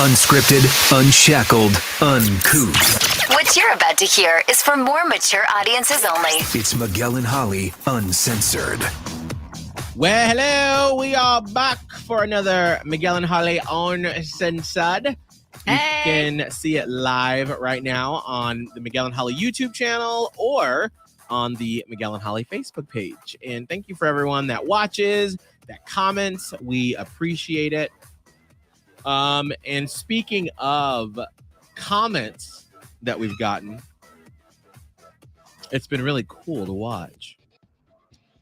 Unscripted, unshackled, uncouth. What you're about to hear is for more mature audiences only. It's Miguel and Holly, Uncensored. Well, hello. We are back for another Miguel and Holly Uncensored. You can see it live right now on the Miguel and Holly YouTube channel or on the Miguel and Holly Facebook page. And thank you for everyone that watches, that comments. We appreciate it. And speaking of comments that we've gotten, it's been really cool to watch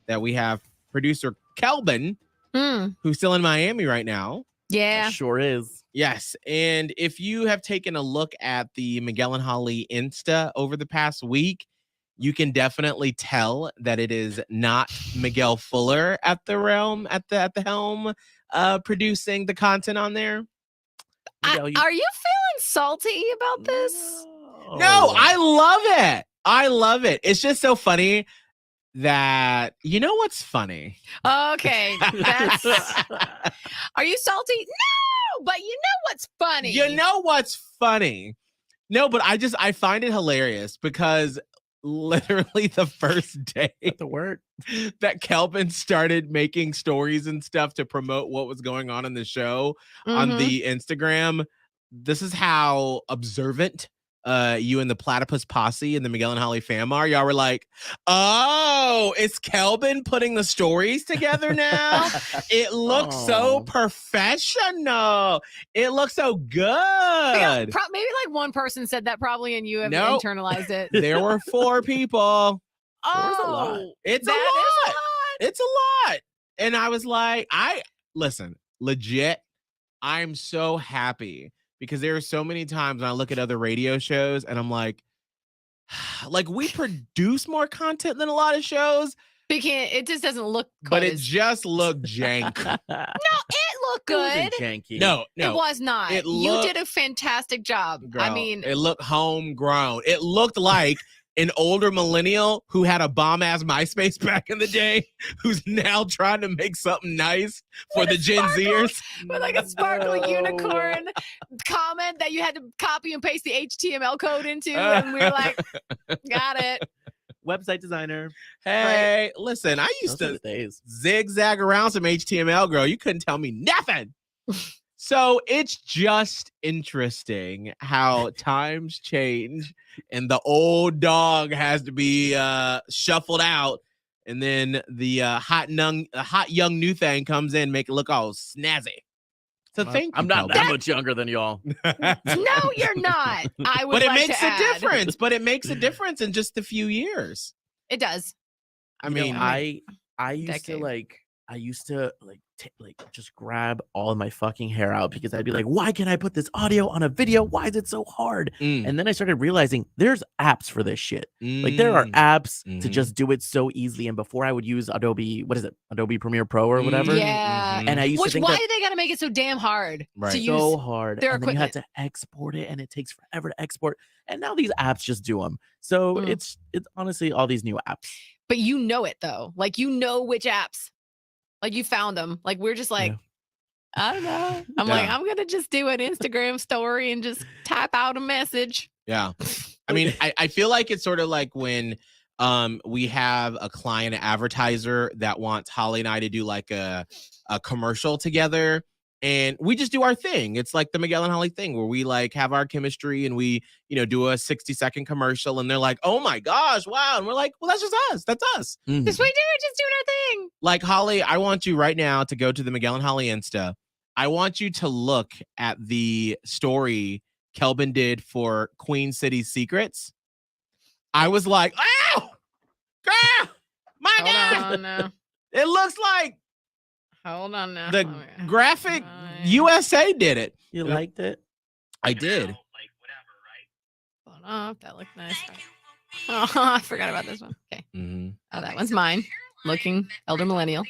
that we have producer Kelbin, who's still in Miami right now. Yeah. It sure is. Yes. And if you have taken a look at the Miguel and Holly Insta over the past week, you can definitely tell that it is not Miguel Fuller at the helm producing the content on there. Are you feeling salty about this? No, I love it. I love it. It's just so funny that, you know what's funny? Okay. Are you salty? No, but you know what's funny. You know what's funny? No, but I find it hilarious because literally the first day the word that Kelvin started making stories and stuff to promote what was going on in the show on the Instagram, this is how observant you and the Platypus Posse and the Miguel and Holly fam are. Y'all were like, oh, it's Kelvin putting the stories together now. It looks so professional. It looks so good. Maybe like one person said that probably, and you have internalized it. There were 4 people. Oh, a lot. It's a lot. It's a lot. And I was like, listen, legit, I'm so happy because there are so many times when I look at other radio shows and I'm like we produce more content than a lot of shows. It just doesn't look good. But it just looked jank. No, it looked good. Janky. No. It was not. You did a fantastic job. Girl, I mean, it looked homegrown. It looked like an older millennial who had a bomb-ass MySpace back in the day who's now trying to make something nice for the Gen Zers. With like a sparkly unicorn comment that you had to copy and paste the HTML code into. And we were like, got it. Website designer. Hey, listen, I used to zigzag around some HTML, girl. You couldn't tell me nothing. So it's just interesting how times change and the old dog has to be shuffled out. And then the hot young new thing comes in, make it look all snazzy. So thank you. I'm not that much younger than y'all. No, you're not. I would But it like makes to a add. difference. But it makes a difference in just a few years. It does. I mean, I used to just grab all of my fucking hair out because I'd be like, why can't I put this audio on a video? Why is it so hard? And then I started realizing there's apps for this shit. Like there are apps to just do it so easily. And before I would use Adobe Premiere Pro or whatever. Yeah. And I used to think why do they got to make it so damn hard to use? So hard. Their and then you had to export it and it takes forever to export. And now these apps just do them. So it's honestly all these new apps. But you know it though. Like you know which apps. Like you found them. Like we're just like, I don't know. I'm like, I'm gonna just do an Instagram story and just type out a message. Yeah. I mean, I feel like it's sort of like when we have a client advertiser that wants Holly and I to do like a commercial together. And we just do our thing. It's like the Miguel and Holly thing where we like have our chemistry and we, do a 60-second commercial and they're like, oh my gosh, wow. And we're like, well, that's just us. That's us. Because we do it, just doing our thing. Like, Holly, I want you right now to go to the Miguel and Holly Insta. I want you to look at the story Kelvin did for Queen City Secrets. I was like, oh, girl, my God. No. It looks like Hold on now. the graphic USA did it. You liked it? I did. Hold on, that looked nice. Oh, I forgot about this one. Okay. Oh, that one's mine. Looking elder millennial.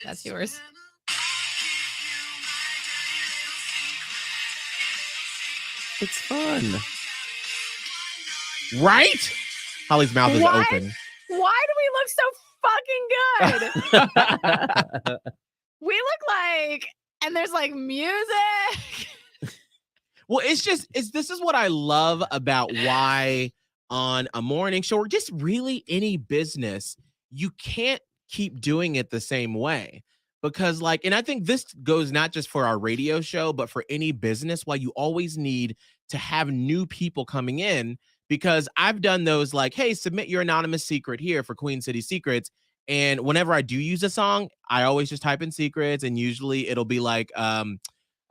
That's yours. It's fun. Right? Holly's mouth is open. Why do we look so fucking good? We look like and there's like music. Well, this is what I love about why on a morning show or just really any business, you can't keep doing it the same way. Because and I think this goes not just for our radio show, but for any business, why you always need to have new people coming in. Because I've done those hey, submit your anonymous secret here for Queen City Secrets. And whenever I do use a song, I always just type in secrets, and usually it'll be The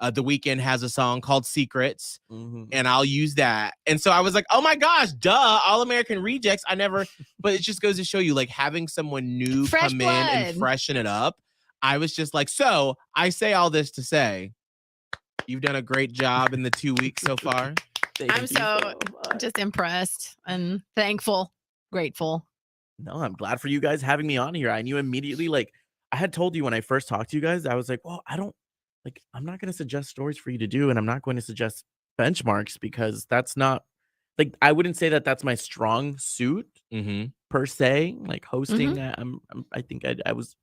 Weeknd has a song called Secrets, and I'll use that. And so I was like, oh my gosh, duh, All American Rejects. But it just goes to show you, having someone new come in and freshen it up. I was just so I say all this to say, you've done a great job in the 2 weeks so far. I'm so just impressed and thankful, grateful. No, I'm glad for you guys having me on here. I knew immediately, I had told you when I first talked to you guys, I was like, well, I'm not going to suggest stories for you to do, and I'm not going to suggest benchmarks because that's not I wouldn't say that that's my strong suit per se. Hosting, I think I was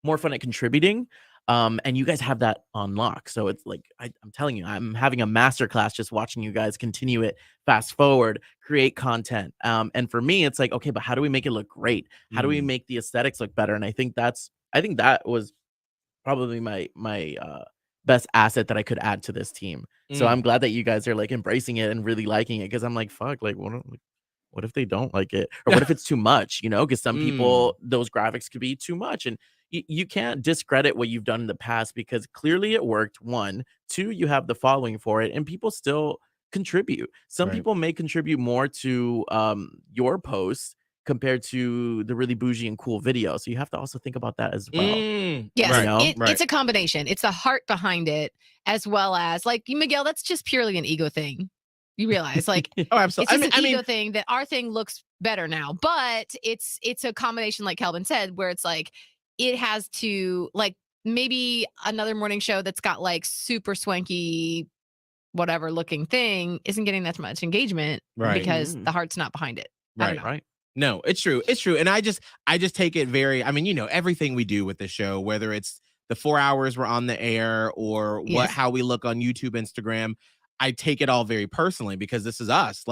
more fun at contributing. And you guys have that on lock. So it's I'm telling you, I'm having a masterclass just watching you guys continue it, fast forward, create content. And for me, it's okay, but how do we make it look great? How do we make the aesthetics look better? And I think that was probably my best asset that I could add to this team. So I'm glad that you guys are embracing it and really liking it, because I'm fuck, what if they don't like it? Or what if it's too much, because some people, those graphics could be too much. And you can't discredit what you've done in the past, because clearly it worked. 1, 2, you have the following for it, and people still contribute. Some people may contribute more to your posts compared to the really bougie and cool video. So you have to also think about that as well. Yes, it's a combination. It's the heart behind it, as well as Miguel, that's just purely an ego thing. You realize oh, absolutely. It's just an ego thing that our thing looks better now, but it's a combination, like Kelbin said, where it's it has to maybe another morning show that's got super swanky, whatever looking thing isn't getting that much engagement because the heart's not behind it. Right. No, it's true. It's true. And I just take it very, everything we do with the show, whether it's the 4 hours we're on the air or how we look on YouTube, Instagram, I take it all very personally because this is us.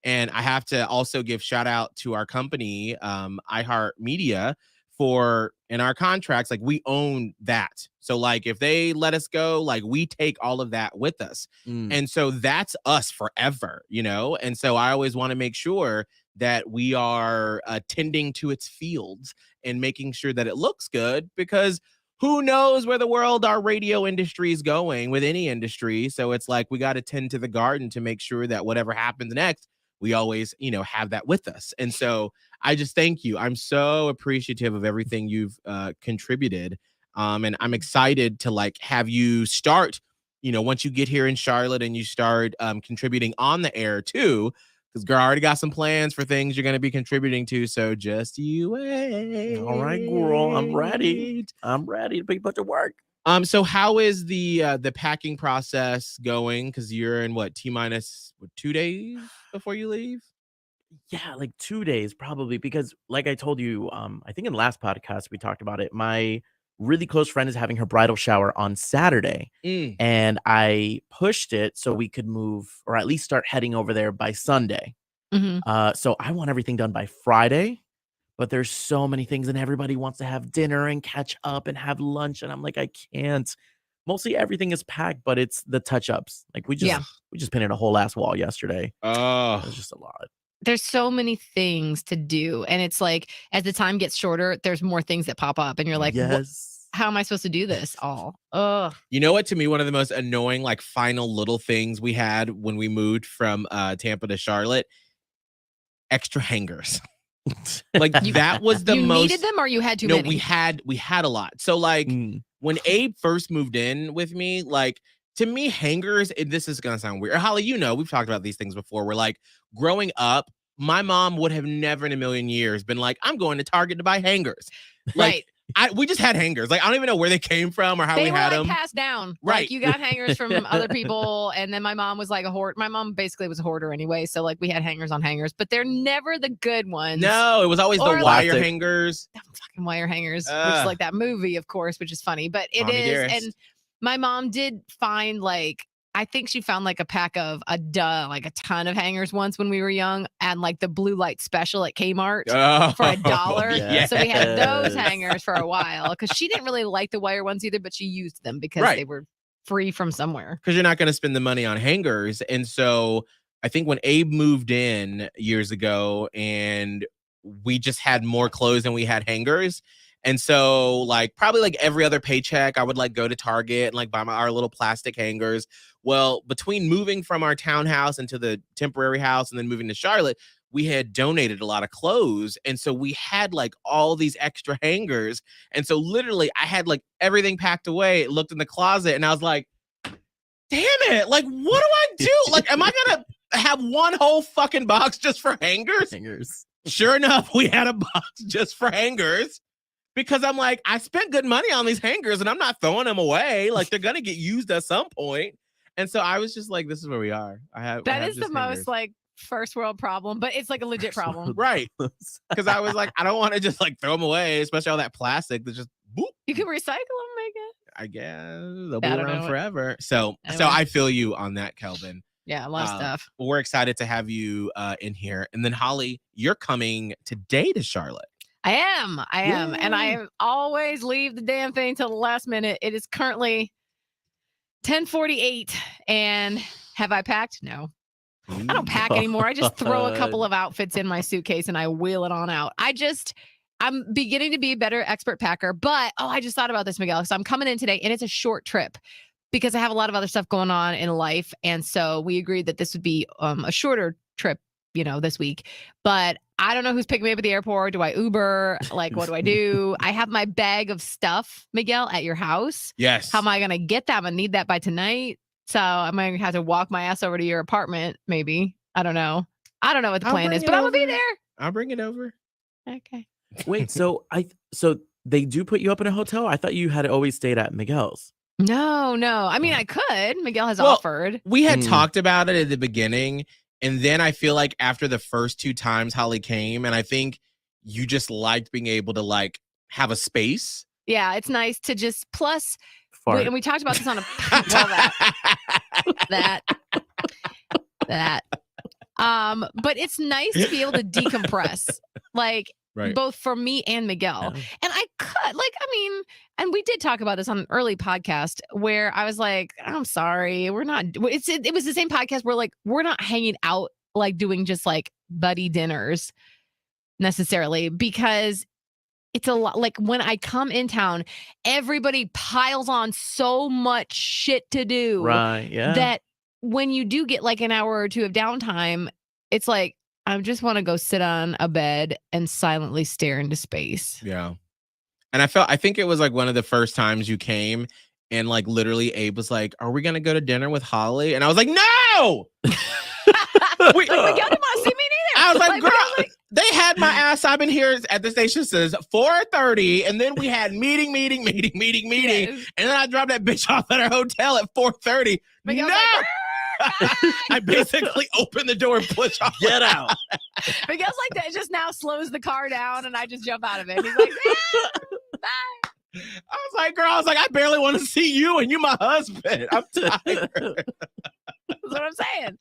And I have to also give shout out to our company, iHeartMedia, for in our contracts, we own that. So if they let us go, we take all of that with us. And so that's us forever, And so I always want to make sure that we are tending to its fields and making sure that it looks good, because who knows where the world, our radio industry is going with any industry. So it's we got to tend to the garden to make sure that whatever happens next, we always, have that with us. And so I just thank you. I'm so appreciative of everything you've contributed. And I'm excited to have you start, once you get here in Charlotte and you start contributing on the air too, because girl, I already got some plans for things you're going to be contributing to. So just you wait. All right, girl. I'm ready. to be put to work. So how is the packing process going? Because you're in T-minus 2 days before you leave? Yeah, 2 days probably, because I told you, I think in the last podcast we talked about it. My really close friend is having her bridal shower on Saturday, and I pushed it so we could move, or at least start heading over there by Sunday. So I want everything done by Friday, but there's so many things, and everybody wants to have dinner and catch up and have lunch, and I'm I can't. Mostly everything is packed, but it's the touch-ups. We just painted a whole ass wall yesterday. Oh, it was just a lot. There's so many things to do, and it's as the time gets shorter, there's more things that pop up, and you're yes. How am I supposed to do this all? Ugh. You know what? To me, one of the most annoying, final little things we had when we moved from Tampa to Charlotte, extra hangers. That was the most. You needed them, or you had too many? No, we had a lot. So when Abe first moved in with me, to me, hangers, and this is gonna sound weird. Holly, we've talked about these things before. Where growing up, my mom would have never in a million years been I'm going to Target to buy hangers. Right. We just had hangers. I don't even know where they came from or how we had them. They were passed down. Right. You got hangers from other people, and then my mom was a hoarder. My mom basically was a hoarder anyway, so we had hangers on hangers, but they're never the good ones. No, it was always the wire hangers. Fucking wire hangers, which is that movie, of course, which is funny, but it is. Dearest. And My mom did find like, I think she found like a pack of a ton of hangers once when we were young, and like the blue light special at Kmart for $1. Yes. So we had those hangers for a while because she didn't really like the wire ones either, but she used them because they were free from somewhere. Because you're not going to spend the money on hangers. And so I think when Abe moved in years ago, and we just had more clothes than we had hangers. And so like probably like every other paycheck, I would like go to Target and like buy our little plastic hangers. Well, between moving from our townhouse into the temporary house and then moving to Charlotte, we had donated a lot of clothes. And so we had like all these extra hangers. And so literally I had like everything packed away, looked in the closet, and I was like, damn it. Like, what do I do? Like, am I going to have one whole fucking box just for hangers? Sure enough, we had a box just for hangers. Because I'm like, I spent good money on these hangers and I'm not throwing them away. Like, they're going to get used at some point. And so I was just like, this is where we are. That is the most like first world problem, but it's like a legit problem. Right. Because I was like, I don't want to just like throw them away, especially all that plastic that's just boop. You can recycle them, make it. I guess they'll be around forever. So I feel you on that, Kelbin. Yeah, a lot of stuff. We're excited to have you in here. And then Holly, you're coming today to Charlotte. I am. And I always leave the damn thing till the last minute. It is currently 10:48. And have I packed? No. I don't pack anymore. I just throw a couple of outfits in my suitcase and I wheel it on out. I'm beginning to be a better expert packer. But, I just thought about this, Miguel. So I'm coming in today and it's a short trip because I have a lot of other stuff going on in life. And so we agreed that this would be a shorter trip, this week. But I don't know who's picking me up at the airport. Do I Uber? Like, what do I do? I have my bag of stuff, Miguel, at your house. Yes. How am I going to get that? I'm going to need that by tonight. So I might have to walk my ass over to your apartment, maybe. I don't know. I don't know what the plan is, but I'm going to be there. I'll bring it over. Okay. Wait, so they do put you up in a hotel? I thought you had always stayed at Miguel's. No. I mean, I could. Miguel has offered. We had talked about it at the beginning. And then I feel like after the first 2 times Holly came, and I think you just liked being able to like have a space. Yeah, it's nice to just plus. And we talked about this on a that. But it's nice to be able to decompress, like both for me and Miguel. Yeah. And I could, and we did talk about this on an early podcast where I was like, I'm sorry, we're not. It was the same podcast where like we're not hanging out like doing just like buddy dinners necessarily, because it's a lot. Like when I come in town, everybody piles on so much shit to do. Right. Yeah. That when you do get like an hour or 2 of downtime, it's like, I just want to go sit on a bed and silently stare into space. Yeah. And I think it was like one of the first times you came and like literally Abe was like, are we going to go to dinner with Holly? And I was like, no! Miguel didn't want to see me neither. I was like, girl, they had my ass. I've been here at the station since 4:30. And then we had meeting. Yes. And then I dropped that bitch off at our hotel at 4:30. Miguel's no! like, I basically opened the door and pushed off. Get out. Miguel's like that. It just now slows the car down and I just jump out of it. He's like, bye. I was like, girl, I barely want to see you and you my husband. I'm tired. That's what I'm saying.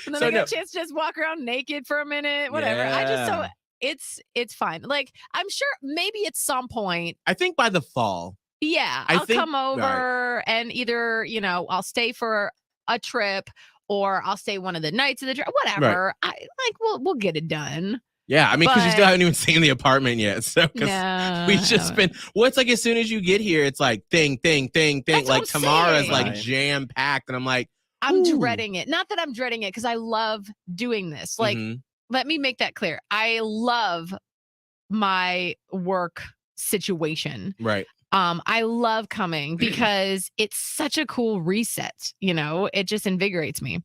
And then I get a chance to just walk around naked for a minute, whatever. Yeah. It's fine. Like, I'm sure maybe at some point. I think by the fall. Yeah. I'll come over and either, I'll stay for a trip or I'll stay one of the nights of the trip, whatever. Right. We'll get it done. Yeah, I mean, because you still haven't even seen the apartment yet. So we just been. Well, it's like as soon as you get here, it's like thing. That's like tomorrow's like jam packed, and I'm like, I'm dreading it. Not that I'm dreading it because I love doing this. Like, let me make that clear. I love my work situation. Right. I love coming because it's such a cool reset. It just invigorates me.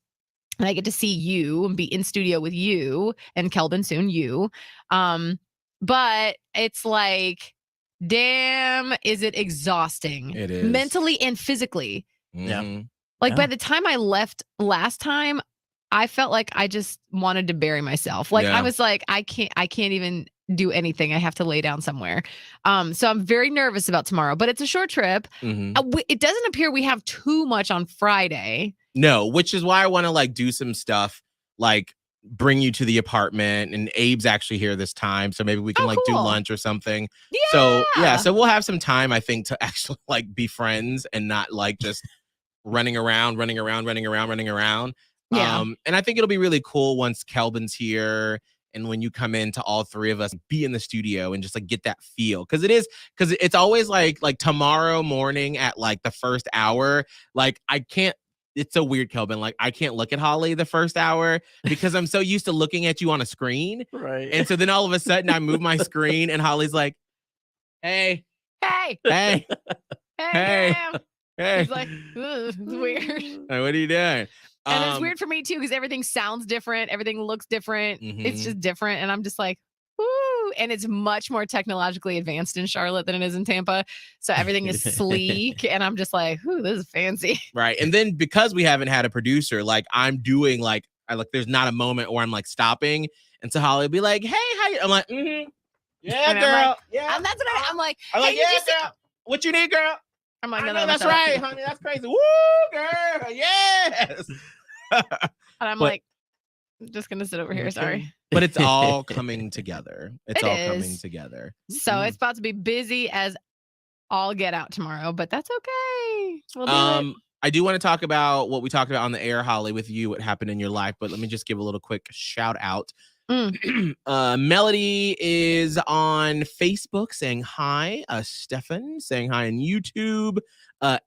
And I get to see you and be in studio with you and Kelbin soon, you. But it's like, damn, is it exhausting? It is. Mentally and physically. Yeah. Like by the time I left last time, I felt like I just wanted to bury myself. Like Yeah. I was like, I can't even do anything. I have to lay down somewhere. So I'm very nervous about tomorrow, but it's a short trip. It doesn't appear we have too much on Friday. No, which is why I want to like do some stuff, like bring you to the apartment, and Abe's actually here this time. So maybe we can do cool. lunch or something. Yeah. So we'll have some time, I think, to actually like be friends and not like just running around. Yeah. And I think it'll be really cool once Kelbin's here. And when you come in to all three of us be in the studio and just like get that feel. Cause it's always like tomorrow morning at like the first hour, like I can't, it's so weird, Kelbin. Like I can't look at Holly the first hour because I'm so used to looking at you on a screen. Right. And so then all of a sudden I move my screen and Holly's like, hey. Hey. Hey. Hey. Hey. He's like, it's weird. Like, what are you doing? And it's weird for me too, because everything sounds different. Everything looks different. It's just different. And I'm just like, woo. And it's much more technologically advanced in Charlotte than it is in Tampa. So everything is sleek. And I'm just like, ooh, this is fancy. Right. And then because we haven't had a producer, like I'm doing there's not a moment where I'm like stopping. And so Holly will be like, hey, how you? I'm like, yeah, And girl. like, yeah. And that's what I'm like, I'm like, hey, yeah, girl. What you need, girl? I'm like, I no, know, that's shut up. right, honey. That's crazy. Woo, girl. Yes. And I'm like, I'm just going to sit over here. Sorry. But it's all coming together. It's It all is. coming together. So it's about to be busy as all get out tomorrow, but that's okay. We'll do it. I do want to talk about what we talked about on the air, Holly, with you, what happened in your life. But let me just give a little quick shout out. Melody is on Facebook saying hi. Stefan saying hi on YouTube.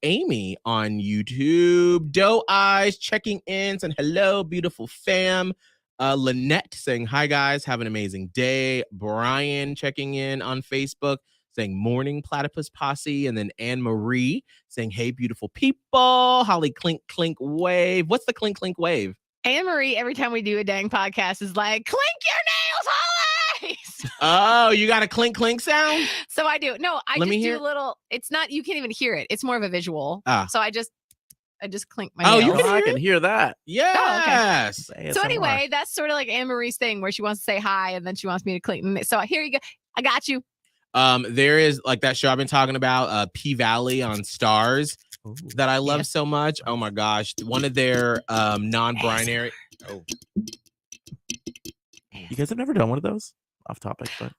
Amy on YouTube. Doe Eyes checking in, saying hello, beautiful fam. Lynette saying hi, guys. Have an amazing day. Brian checking in on Facebook saying morning platypus posse. And then Anne Marie saying, hey, beautiful people. Holly clink clink wave. What's the clink clink wave? Anne Marie, every time we do a dang podcast, is like, clink your nails, Holly. Oh, you got a clink clink sound? So I do. No, I Let just me do hear. a little. It's not. You can't even hear it. It's more of a visual. So I just clink my Oh, nails. you can I can hear that. Yes. So anyway, that's sort of like Anne Marie's thing where she wants to say hi and then she wants me to clink. So here you go. I got you. There is like that show I've been talking about, P Valley on Stars, that I love so much. Oh my gosh, one of their non-binary. Oh, you guys have never done one of those? Off topic, but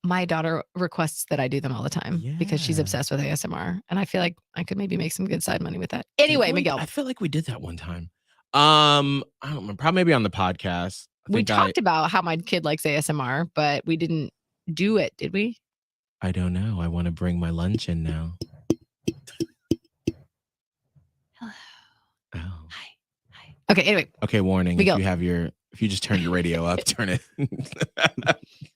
my daughter requests that I do them all the time because she's Yeah. obsessed with ASMR, and I feel like I could maybe make some good side money with that. Anyway, Miguel, I feel like we did that one time. I don't remember. Probably maybe on the podcast. we talked about how my kid likes ASMR, but we didn't do it, did we? I don't know. I want to bring my lunch in now. Hello. Oh. Hi. Okay. Anyway. Okay. Warning. Miguel. If you just turn your radio up, turn it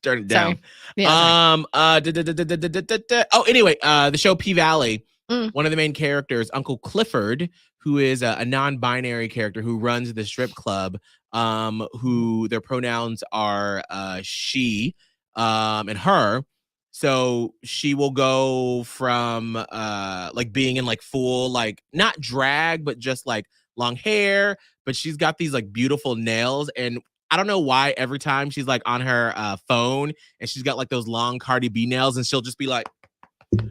down. Sorry. Yeah, Oh, anyway, the show P Valley. One of the main characters, Uncle Clifford, who is a non-binary character who runs the strip club, who their pronouns are she and her. So she will go from like being in like full, like not drag, but just like long hair, but she's got these like beautiful nails. And I don't know why every time she's like on her phone and she's got like those long Cardi B nails, and she'll just be like,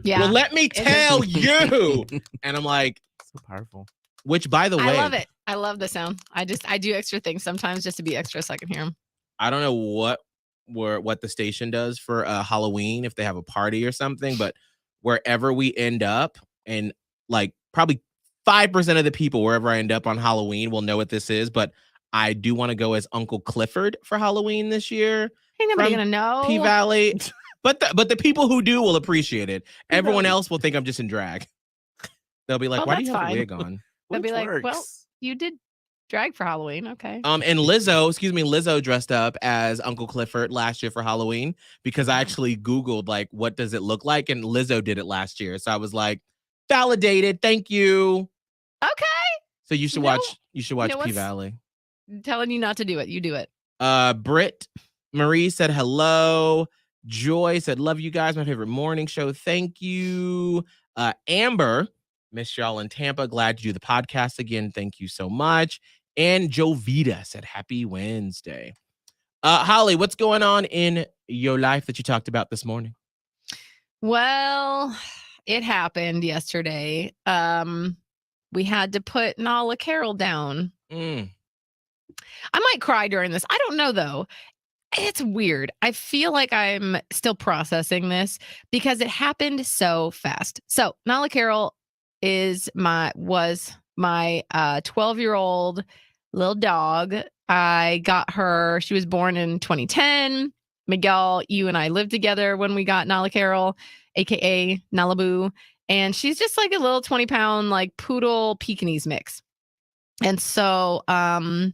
well, let me tell you. And I'm like, so powerful. Which, by the way, I love it. I love the sound. I do extra things sometimes just to be extra so I can hear them. I don't know what the station does for Halloween, if they have a party or something, but wherever we end up, and like probably 5% of the people wherever I end up on Halloween will know what this is, but I do want to go as Uncle Clifford for Halloween this year. Ain't nobody gonna know. P Valley. But the people who do will appreciate it. Everyone else will think I'm just in drag. They'll be like, Well, why do you that's have a fine. wig on? They'll be like, works. well, you did drag for Halloween. Okay. And Lizzo dressed up as Uncle Clifford last year for Halloween because I actually Googled like, what does it look like? And Lizzo did it last year. So I was like, validated. Thank you. Okay. So you should watch P Valley. I'm telling you not to do it. You do it. Britt Marie said hello. Joy said, love you guys. My favorite morning show. Thank you. Amber, miss y'all in Tampa. Glad to do the podcast again. Thank you so much. And Jovita said, happy Wednesday. Holly, what's going on in your life that you talked about this morning? Well, it happened yesterday. We had to put Nala Carroll down. I might cry during this. I don't know, though. It's weird. I feel like I'm still processing this because it happened so fast. So Nala Carroll was my 12-year-old little dog. I got her. She was born in 2010. Miguel, you and I lived together when we got Nala Carroll, aka Nalaboo, and she's just like a little 20-pound like poodle Pekingese mix. And so, and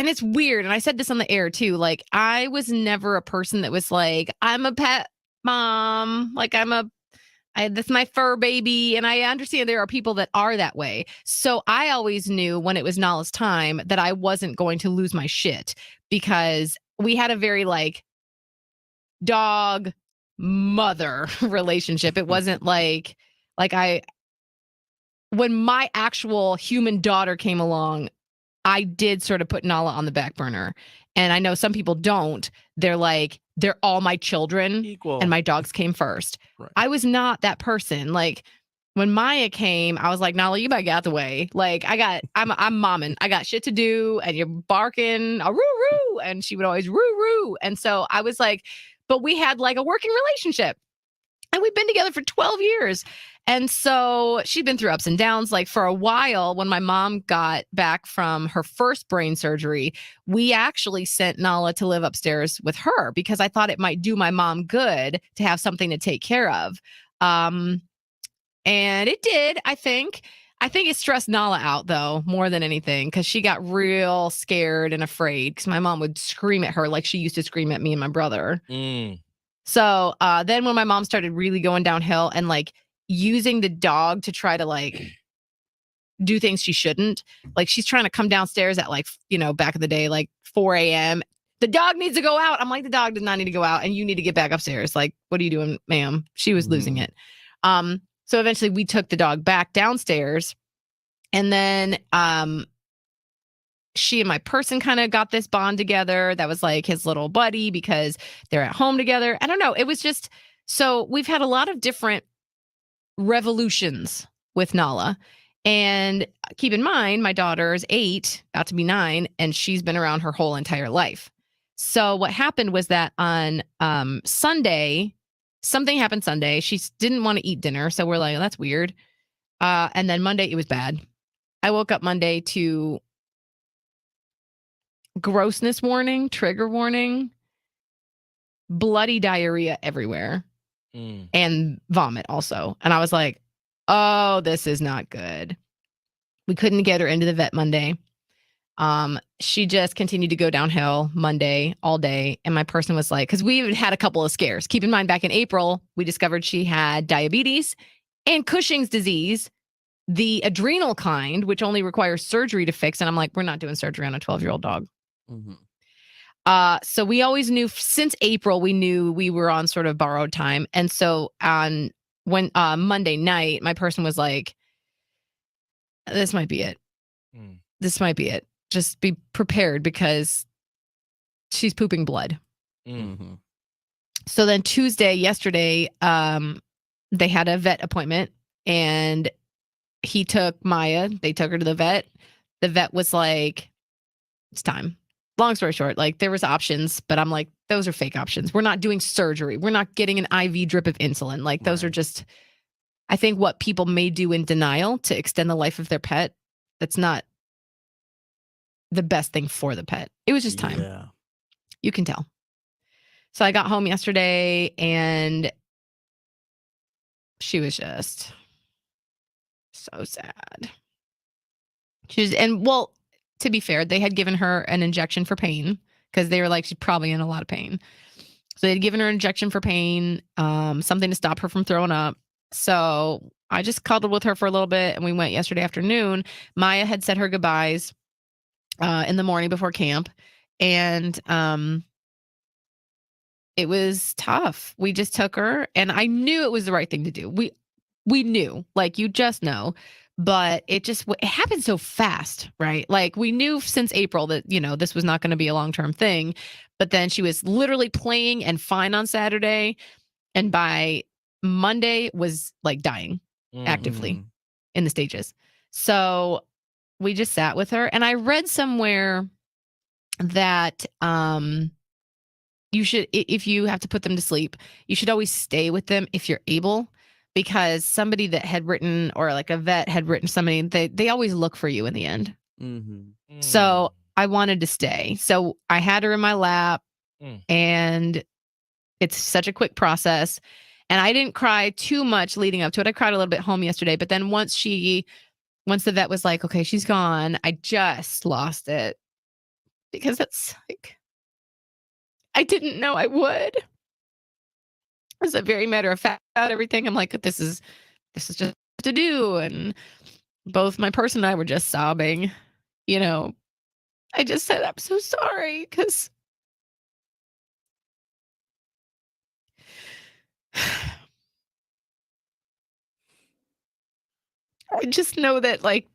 it's weird. And I said this on the air too. Like, I was never a person that was like, I'm a pet mom. Like, that's my fur baby. And I understand there are people that are that way. So I always knew when it was Nala's time that I wasn't going to lose my shit because we had a very like dog mother relationship. It wasn't like when my actual human daughter came along, I did sort of put Nala on the back burner. And I know some people don't. They're like, they're all my children Equal. And my dogs came first. Right. I was not that person. Like when Maya came, I was like, Nala, you better get out the way. Like I'm momming. I got shit to do and you're barking a roo roo. And she would always roo roo. And so I was like, but we had like a working relationship. And we've been together for 12 years. And so she'd been through ups and downs. Like for a while, when my mom got back from her first brain surgery, we actually sent Nala to live upstairs with her because I thought it might do my mom good to have something to take care of. And it did, I think. I think it stressed Nala out, though, more than anything, because she got real scared and afraid because my mom would scream at her like she used to scream at me and my brother. So then when my mom started really going downhill and like using the dog to try to like do things she shouldn't, like she's trying to come downstairs at like, back in the day, like 4 a.m. The dog needs to go out. I'm like, the dog does not need to go out and you need to get back upstairs. Like, what are you doing, ma'am? She was losing it. So eventually we took the dog back downstairs and then she and my person kind of got this bond together. That was like his little buddy because they're at home together. I don't know. It was just, so we've had a lot of different revolutions with Nala. And keep in mind, my daughter is 8, about to be 9, and she's been around her whole entire life. So what happened was that on Sunday, something happened Sunday. She didn't want to eat dinner. So we're like, oh, that's weird. And then Monday, it was bad. I woke up Monday to grossness warning, trigger warning, bloody diarrhea everywhere, and vomit also. And I was like, oh, this is not good. We couldn't get her into the vet Monday. She just continued to go downhill Monday all day. And my person was like, because we even had a couple of scares. Keep in mind, back in April, we discovered she had diabetes and Cushing's disease, the adrenal kind, which only requires surgery to fix. And I'm like, we're not doing surgery on a 12-year-old dog. So we always knew since April, we knew we were on sort of borrowed time. And so when Monday night, my person was like, this might be it. This might be it. Just be prepared because she's pooping blood. So then yesterday, they had a vet appointment and he took Maya. They took her to the vet. The vet was like, it's time. Long story short, like there was options, but I'm like, those are fake options. We're not doing surgery. We're not getting an IV drip of insulin. Like those are just, I think, what people may do in denial to extend the life of their pet. That's not the best thing for the pet. It was just time. Yeah. You can tell. So I got home yesterday and she was just so sad. To be fair, they had given her an injection for pain because they were like, she's probably in a lot of pain. So they'd given her an injection for pain, something to stop her from throwing up. So I just cuddled with her for a little bit and we went yesterday afternoon. Maya had said her goodbyes in the morning before camp. And it was tough. We just took her and I knew it was the right thing to do. We knew, like you just know. but it happened so fast, right? Like we knew since April that, this was not going to be a long-term thing, but then she was literally playing and fine on Saturday. And by Monday was like dying actively in the stages. So we just sat with her, and I read somewhere that you should, if you have to put them to sleep, you should always stay with them if you're able, because somebody that had written, or like a vet had written somebody, they always look for you in the end. So I wanted to stay. So I had her in my lap, and it's such a quick process. And I didn't cry too much leading up to it. I cried a little bit home yesterday, but then once the vet was like, okay, she's gone, I just lost it, because it's like, I didn't know I would. As a very matter of fact about everything, I'm like, this is just to do. And both my person and I were just sobbing. I just said, I'm so sorry, because I just know that, like,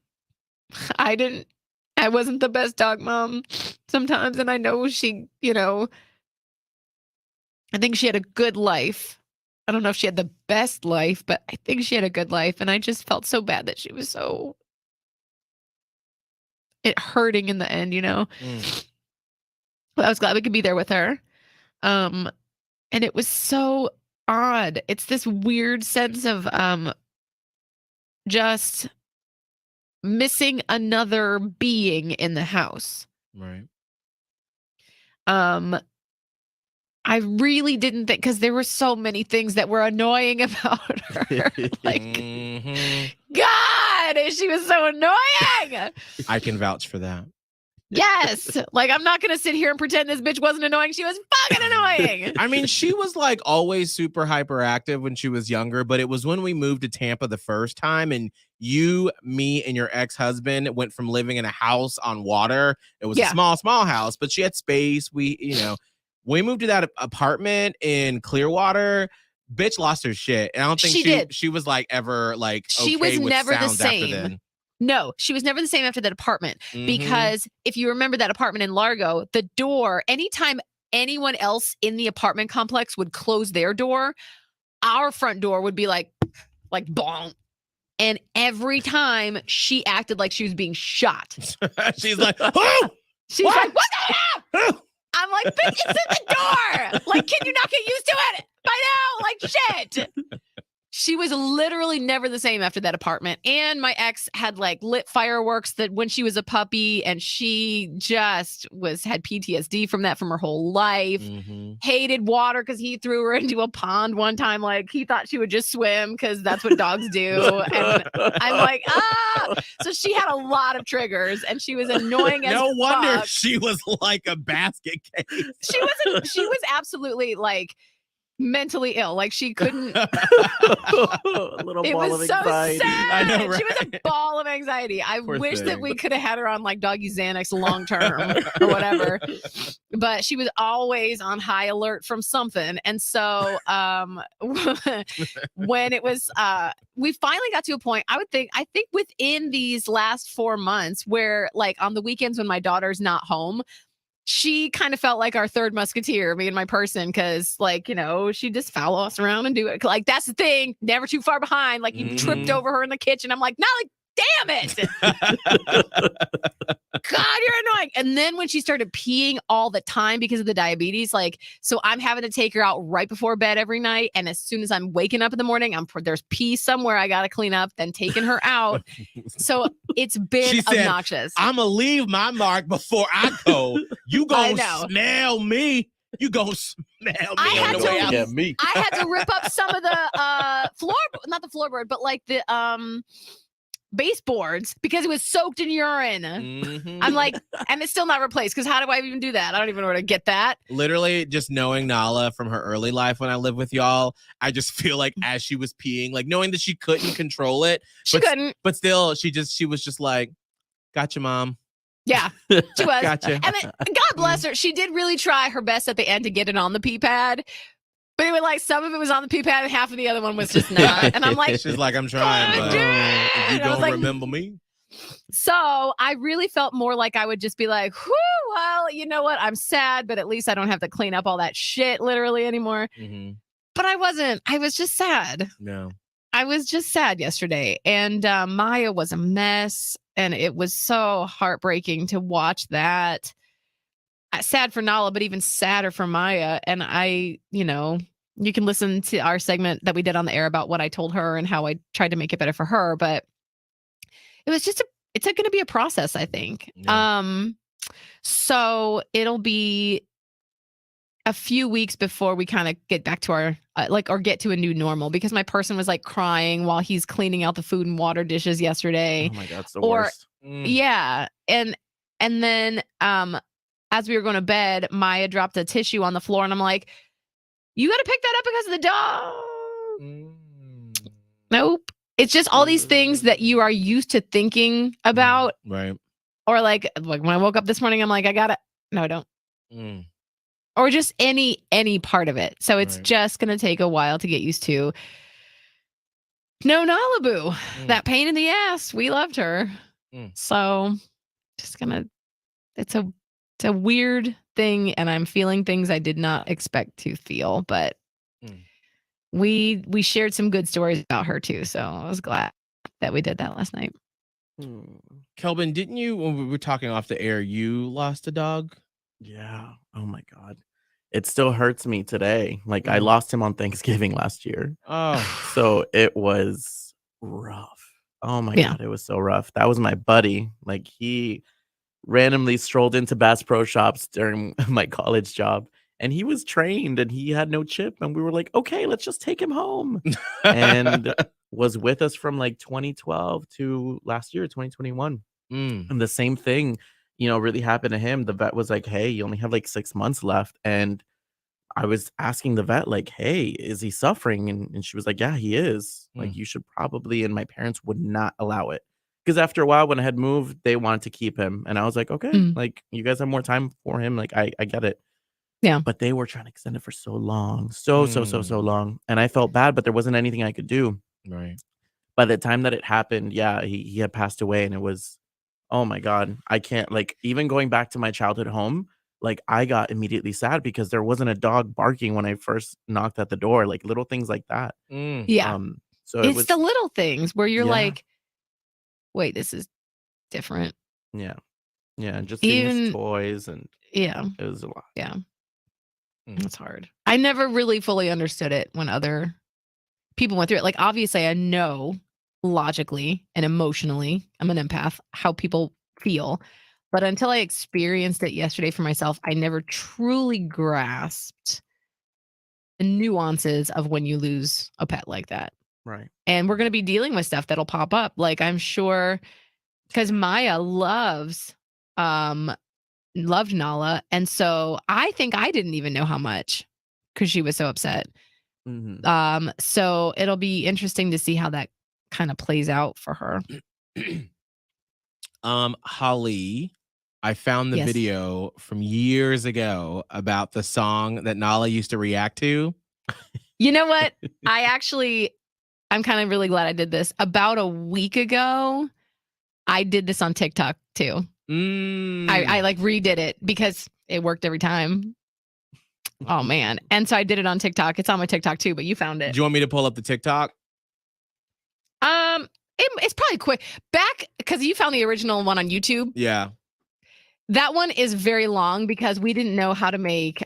I wasn't the best dog mom sometimes. And I know she, I think she had a good life. I don't know if she had the best life, but I think she had a good life. And I just felt so bad that she was it hurting in the end, But I was glad we could be there with her. And it was so odd. It's this weird sense of just missing another being in the house. Right. I really didn't think, because there were so many things that were annoying about her. Like, God, she was so annoying. I can vouch for that. Yes. Like, I'm not going to sit here and pretend this bitch wasn't annoying. She was fucking annoying. I mean, she was like always super hyperactive when she was younger, but it was when we moved to Tampa the first time, and you, me, and your ex-husband went from living in a house on water. It was a small house, but she had space. We moved to that apartment in Clearwater. Bitch lost her shit. And I don't think she was like ever like, she okay was with never the sounds after same. then. No, she was never the same after that apartment, because if you remember that apartment in Largo, the door, anytime anyone else in the apartment complex would close their door, our front door would be like bonk. And every time she acted like she was being shot. She's like, oh! She's like, what the hell? I'm like, bitch, it's in the door. Like, can you not get used to it by now? Like, shit. She was literally never the same after that apartment. And my ex had like lit fireworks that when she was a puppy, and she just had PTSD from that from her whole life. Hated water because he threw her into a pond one time. Like, he thought she would just swim because that's what dogs do. And I'm like, So she had a lot of triggers, and she was annoying as no wonder fuck. she was like a basket case. She was absolutely like mentally ill. Like, she couldn't. A little it ball was of so anxiety. sad. I know, right? She was a ball of anxiety. I Poor wish thing. that we could have had her on like doggy Xanax long term or whatever. But she was always on high alert from something. And so when it was we finally got to a point, I think within these last 4 months, where like on the weekends when my daughter's not home, she kind of felt like our third musketeer, me and my person, because like, she'd just follow us around and do it. Like, that's the thing, never too far behind. Like, you tripped over her in the kitchen. I'm like, Nolly, damn it. God, you're annoying. And then when she started peeing all the time because of the diabetes, like, so I'm having to take her out right before bed every night. And as soon as I'm waking up in the morning, there's pee somewhere I got to clean up, then taking her out. So it's been She said, obnoxious. I'm going to leave my mark before I go. You going to smell me. You going to smell me I on the way out. I had to rip up some of the not the floorboard, but like the baseboards because it was soaked in urine. I'm like, and it's still not replaced, because how do I even do that? I don't even know where to get that. Literally, just knowing Nala from her early life when I lived with y'all, I just feel like as she was peeing, like knowing that she couldn't control it. She couldn't. But still, she was just like, gotcha, mom. Yeah, she was. Gotcha. And God bless her. She did really try her best at the end to get it on the pee pad. But it was like some of it was on the pee pad and half of the other one was just not. And I'm like, she's like, I'm trying, but you I was don't like, remember me. So I really felt more like I would just be like, whew, well, you know what? I'm sad, but at least I don't have to clean up all that shit literally anymore. Mm-hmm. But I wasn't. I was just sad. No. I was just sad yesterday. And Maya was a mess. And it was so heartbreaking to watch that. Sad for Nala, but even sadder for Maya. And you can listen to our segment that we did on the air about what I told her and how I tried to make it better for her. But it was just it's going to be a process, I think. Yeah. So it'll be a few weeks before we kind of get back to our or get to a new normal, because my person was like crying while he's cleaning out the food and water dishes yesterday. Oh my God, it's the worst. Yeah. And then as we were going to bed, Maya dropped a tissue on the floor and I'm like, you got to pick that up because of the dog. Nope. It's just all these things that you are used to thinking about. Right. Or like when I woke up this morning, I'm like, no, I don't. Or just any part of it. So it's just going to take a while to get used to. No, Nalabu, that pain in the ass. We loved her. So just it's a weird thing. And I'm feeling things I did not expect to feel, but we shared some good stories about her too. So I was glad that we did that last night. Kelbin, didn't you, when we were talking off the air, you lost a dog? Yeah. Oh my God. It still hurts me today. Like I lost him on Thanksgiving last year. Oh. So it was rough. Oh my God. It was so rough. That was my buddy. Like he randomly strolled into Bass Pro Shops during my college job. And he was trained and he had no chip. And we were like, okay, let's just take him home. And was with us from like 2012 to last year, 2021. And the same thing, really happened to him. The vet was like, hey, you only have like 6 months left. And I was asking the vet, like, hey, is he suffering? And she was like, yeah, he is. Like, you should probably, and my parents would not allow it. Because after a while, when I had moved, they wanted to keep him. And I was like, okay, like, you guys have more time for him. Like, I get it. Yeah. But they were trying to extend it for so long. So long. And I felt bad, but there wasn't anything I could do. Right. By the time that it happened, yeah, he had passed away. And it was, oh my God, I can't, like, even going back to my childhood home, like, I got immediately sad because there wasn't a dog barking when I first knocked at the door, like little things like that. Yeah. So it's the little things where you're like, wait, this is different. Yeah. Yeah. Just seeing his toys and it was a lot. Yeah. It's hard. I never really fully understood it when other people went through it. Like, obviously, I know logically and emotionally, I'm an empath, how people feel. But until I experienced it yesterday for myself, I never truly grasped the nuances of when you lose a pet like that. Right. And we're going to be dealing with stuff that'll pop up. Like, I'm sure, because Maya loved Nala. And so I think I didn't even know how much because she was so upset. So it'll be interesting to see how that kind of plays out for her. Holly, I found the video from years ago about the song that Nala used to react to. You know what? I'm kind of really glad I did this. About a week ago, I did this on TikTok too. I like redid it because it worked every time. Oh man. And so I did it on TikTok. It's on my TikTok too, but you found it. Do you want me to pull up the TikTok? It's probably quick. Back, because you found the original one on YouTube. Yeah. That one is very long because we didn't know how to make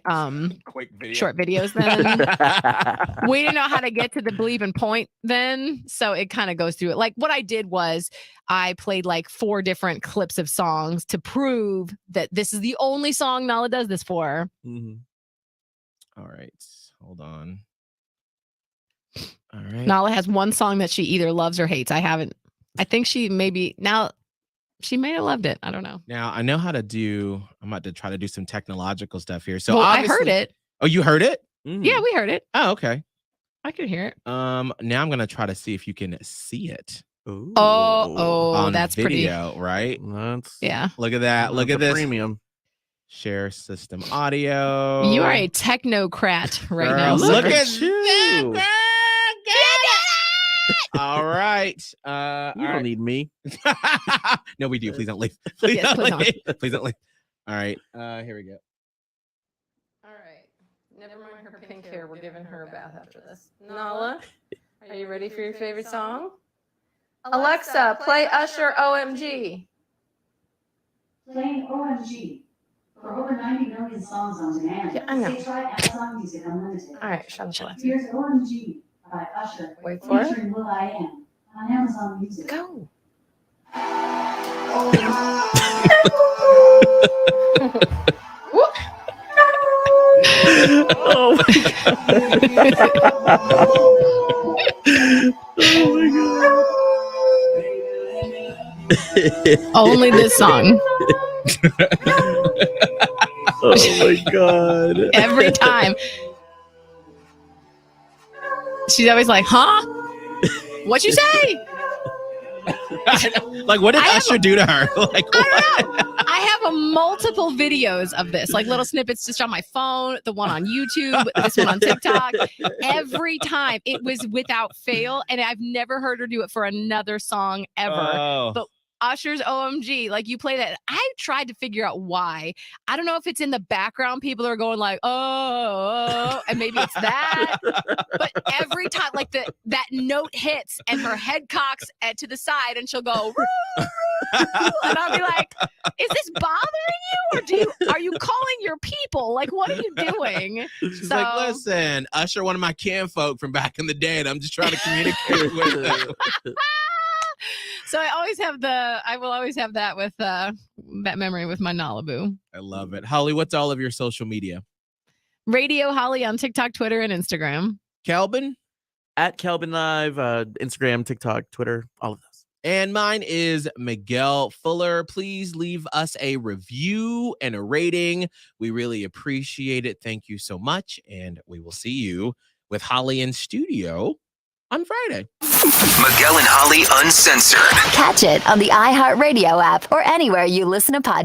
quick video. Short videos then. We didn't know how to get to the bleeping point then. So it kind of goes through it. Like what I did was I played like 4 different clips of songs to prove that this is the only song Nala does this for. All right. Hold on. All right. Nala has one song that she either loves or hates. I think she may have loved it. I don't know. Now I know how to do. I'm about to try to do some technological stuff here. So I heard it. Oh, you heard it? Yeah, we heard it. Oh, okay. I could hear it. Now I'm gonna try to see if you can see it. Ooh. Oh, on that's video, pretty. right? That's, yeah. Look at that. Look at this premium. Share system audio. You are a technocrat right Girl, now. look sir. at you. All right. You don't need me. No, we do. Please don't leave. Please Yes, don't please leave. Please don't leave. All right. Here we go. All right. Never mind her pink hair. We're giving her a bath after this. Nala, are you ready for your favorite song? Alexa, play Usher OMG. Playing OMG. For over 90 million songs on demand. Yeah, I know. Say try Amazon Music Unlimited. All right, shut up. Here's OMG by Usher. Wait for it. Featuring Will I Am on Amazon Music. Go. Oh my god. Oh my god. Only this song. Oh my god. Every time. She's always like, huh? What'd you say? Like, what did Usher do to her? Like, what? I don't know. I have multiple videos of this, like little snippets just on my phone, the one on YouTube, this one on TikTok. Every time it was without fail, and I've never heard her do it for another song ever. Oh. But Usher's OMG, like you play that. I tried to figure out why. I don't know if it's in the background. People are going like, oh, and maybe it's that. But every time, like that note hits and her head cocks to the side, and she'll go, and I'll be like, is this bothering you, or are you calling your people? Like, what are you doing? She's like, listen, Usher, one of my kinfolk from back in the day, and I'm just trying to communicate with them. So I will always have that with that memory with my Nalaboo. I love it. Holly, what's all of your social media? Radio Holly on TikTok, Twitter, and Instagram. Kelbin? At Kelbin Live, Instagram, TikTok, Twitter, all of those. And mine is Miguel Fuller. Please leave us a review and a rating. We really appreciate it. Thank you so much. And we will see you with Holly in studio on Friday. Miguel and Holly Uncensored. Catch it on the iHeartRadio app or anywhere you listen to podcasts.